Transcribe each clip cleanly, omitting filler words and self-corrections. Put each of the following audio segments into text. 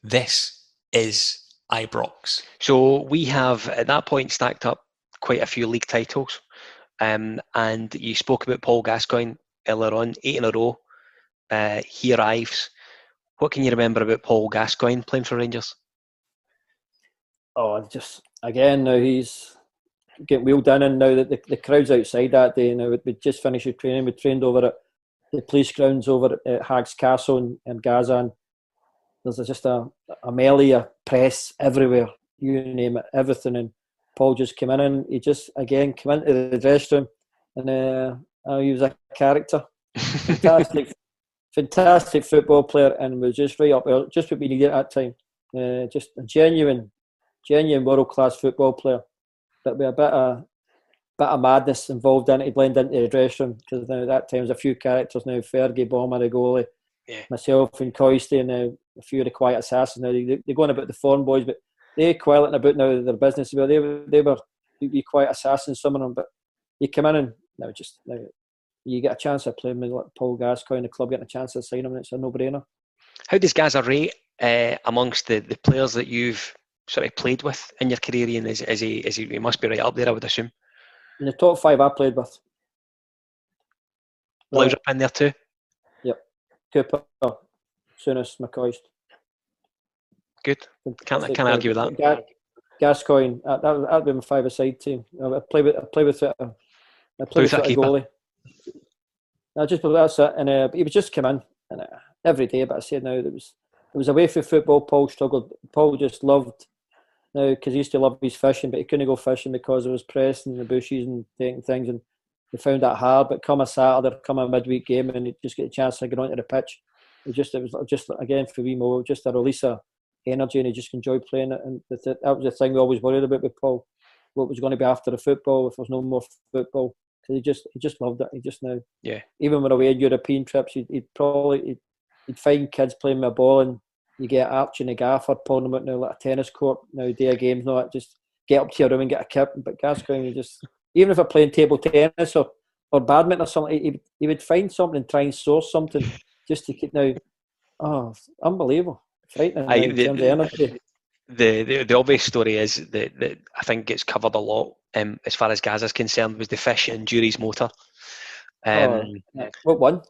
This is Ibrox. So we have, at that point, stacked up quite a few league titles. And you spoke about Paul Gascoigne earlier on, 8 in a row. He arrives. What can you remember about Paul Gascoigne playing for Rangers? Oh, just again, now he's getting wheeled in, and now that the crowd's outside that day. Now we just finished the training. We trained over at the police grounds over at Hags Castle in Gaza, and there's just a melee of press everywhere. You name it, everything. And Paul just came in, and he just again came into the dressing room, and he was a character. Fantastic football player, and was just right up there, just what we needed at that time. Just a genuine world class football player, but with a bit of madness involved in it. He blended into the dressing room, because now at that time there's a few characters now. Fergie, Bomber, the goalie, myself, and Coisty, and now a few of the quiet assassins. Now they're going about the foreign boys, but they're quieting about now their business. Well, they were quiet assassins, some of them, but you come in and now you get a chance of playing with like Paul Gascoigne, the club getting a chance to sign him, and it's a no-brainer. How does Gazza rate amongst the players that you've sort of played with in your career? And is he must be right up there, I would assume. In the top 5 I played with. Blow's up in there too? Yep. Cooper, Souness, McCoist. Good. Can't argue with that. Gascoigne, that'd be my 5-a-side team. I play with a goalie. That's it. And he was just come in and every day. But I said now it was away from football. Paul struggled. Paul just loved now, because he used to love his fishing, but he couldn't go fishing because it was pressed in the bushes and taking things, and he found that hard. But come a Saturday, come a midweek game, and he just get a chance to get onto the pitch. It was just again for Mo, just a release of energy, and he just enjoyed playing it. And that was the thing we always worried about with Paul. What was going to be after the football if there's no more football? Because he just loved it. He just now, even when away on European trips, he'd find kids playing with a ball, and you get Archie and the Gaffer pulling them out now like a tennis court now, day of games, not just get up to your room and get a kip. But Gascoigne, even if they're playing table tennis or badminton or something, he would find something and try and source something just to keep now. Oh, unbelievable! Frightening in terms of energy. The obvious story is that I think gets covered a lot as far as Gaza's concerned, was the fish in Durie's motor. What one?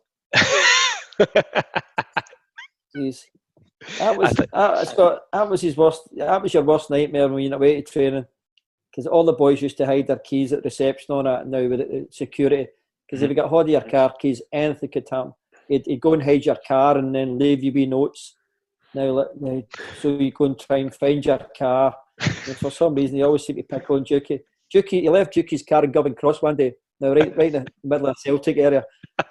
Jeez. That was his worst. That was your worst nightmare when you went away to training, because all the boys used to hide their keys at reception on it. Now with security, because if you got hold of your car keys, anything could happen. He'd go and hide your car and then leave you wee notes. Now, so you go and try and find your car. And for some reason, you always seem to pick on Dukey. He left Dukey's car in Govan Cross one day. Now, right in the middle of the Celtic area.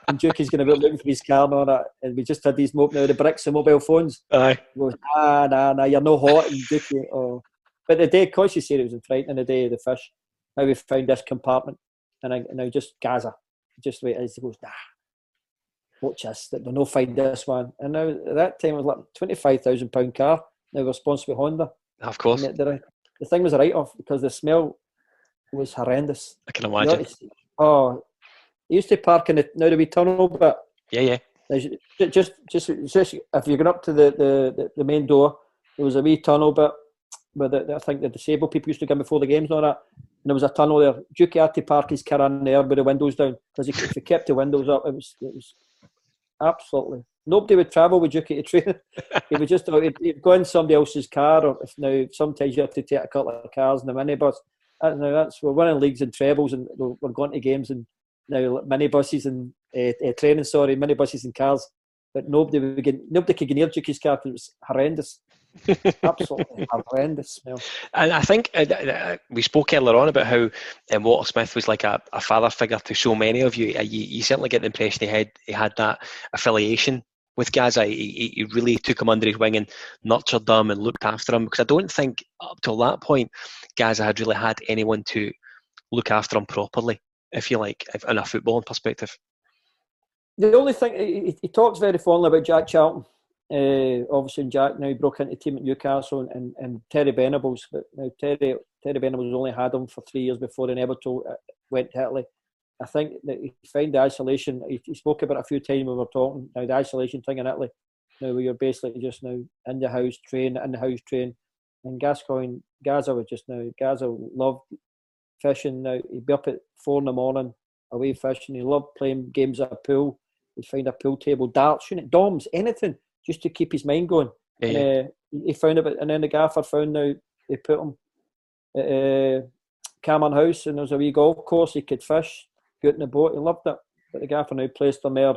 And Dukey's going to be looking for his car and all that. And we just had these the bricks and mobile phones. Aye. He goes, nah, you're no hot. And Dukey, oh. But the day, because you said it was frightening, the day of the fish, how we found this compartment. And I just Gaza. Just the way it is. He goes, nah. Watch this, they'll not find this one. And now at that time it was like £25,000 car. Now we're sponsored by Honda. Of course. The thing was a write-off because the smell was horrendous. I can imagine. He used to park in the wee tunnel, but yeah. Just if you get up to the main door, there was a wee tunnel bit where I think the disabled people used to come before the games and all that. And there was a tunnel there. Dukey had to park his car in there with the windows down, because if he kept the windows up, it was absolutely nobody would travel with Dukey to training. He would just he'd go in somebody else's car, or if now sometimes you have to take a couple of cars in the minibus. Now we're winning leagues and trebles, and we're going to games, and now minibuses and minibuses and cars. But nobody could get near Dukey's car because it was horrendous. Absolutely horrendous smell. And I think we spoke earlier on about how Walter Smith was like a father figure to so many of you. You certainly get the impression he had that affiliation with Gazza. He really took him under his wing and nurtured them and looked after him, because I don't think up till that point Gazza had really had anyone to look after him properly, if you like, in a footballing perspective. The only thing, he talks very fondly about Jack Charlton. Obviously Jack now broke into the team at Newcastle, and Terry Venables, but now Terry Venables only had him for 3 years before he never went to Italy. I think that he found the isolation, he spoke about it a few times when we were talking, now the isolation thing in Italy, now where you're basically just now in the house train. And Gazza was just now, Gazza loved fishing now. He'd be up at 4 a.m. away fishing. He loved playing games at a pool. He'd find a pool table, darts, doms, anything, just to keep his mind going. Yeah. And he found it, and then the gaffer found now they put him at Cameron House, and there was a wee golf course. He could fish, go out in the boat. He loved it. But the gaffer now placed him there.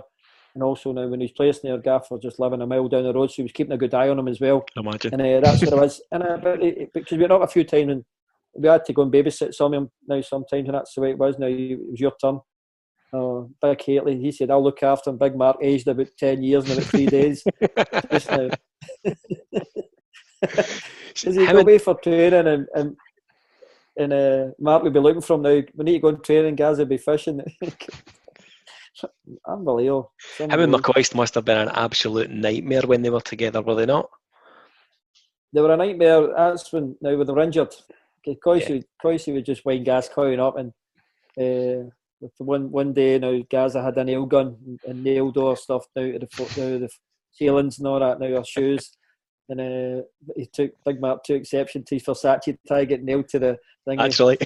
And also now when he's placed there, gaffer just living a mile down the road, so he was keeping a good eye on him as well. Imagine. And that's what it was. And because we went up a few times and we had to go and babysit some of him now sometimes, and that's the way it was. Now it was your turn. Big Haley, he said, I'll look after him. Big Mark aged about 10 years in about 3 days. Just now. He'd go away for training and Mark would be looking for him now. We need to go on training, guys would be fishing. Unbelievable. Him and McCoist must have been an absolute nightmare when they were together, were they not? They were a nightmare. That's when they were injured. Coisy would just wind Gascoigne up, and one day now Gazza had a nail gun and nailed all our stuff down to the ceilings and all that, now our shoes. And Big Mark took exception to his Versace tie getting nailed to the thing. Actually.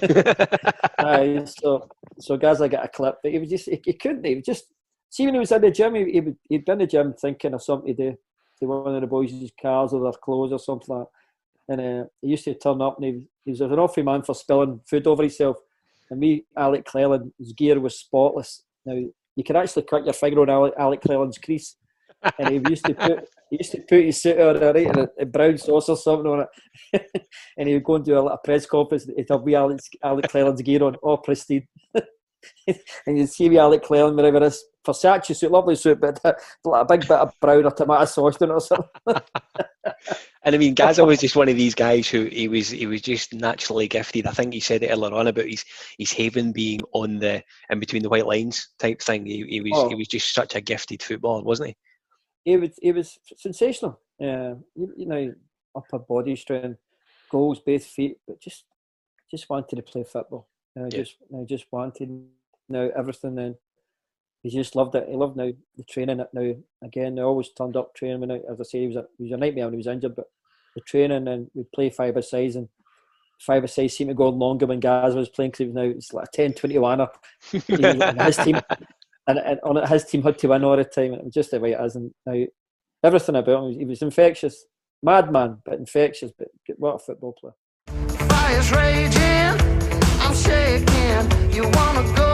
So Gazza got a clip, but he was just, he couldn't, he was just, see when he was in the gym, he'd been in the gym thinking of something to do to one of the boys' cars or their clothes or something like that. And he used to turn up and he was an awful man for spilling food over himself. And me, Alec Cleland, his gear was spotless. Now, you could actually cut your finger on Alec Cleland's crease. And he used to put his suit on it, right, and a brown sauce or something on it. And he would go and do a press conference. He'd have wee Alec Cleland's gear on, all pristine. And you'd see wee Alec Cleland wherever his Versace suit, lovely suit, but like a big bit of brown or tomato sauce in it or something. And I mean, Gazza was just one of these guys who he was just naturally gifted. I think he said it earlier on about his haven being on the in between the white lines type thing. He was just such a gifted footballer, wasn't he? He was sensational. Upper body strength, goals, both feet, but just wanted to play football. Just wanted everything. And he just loved it. He loved now the training. Now again, they always turned up training. As I say, he was a nightmare when he was injured. But the training, and we'd play 5-a-sides, and 5-a-sides seemed to go longer when Gaz was playing, because it's like a 10-21er. And his team, and on his team had to win all the time. It was just the way it is. And now everything about him, he was infectious, madman, but infectious. But what a football player! Fire's raging, I'm shaking. You wanna go?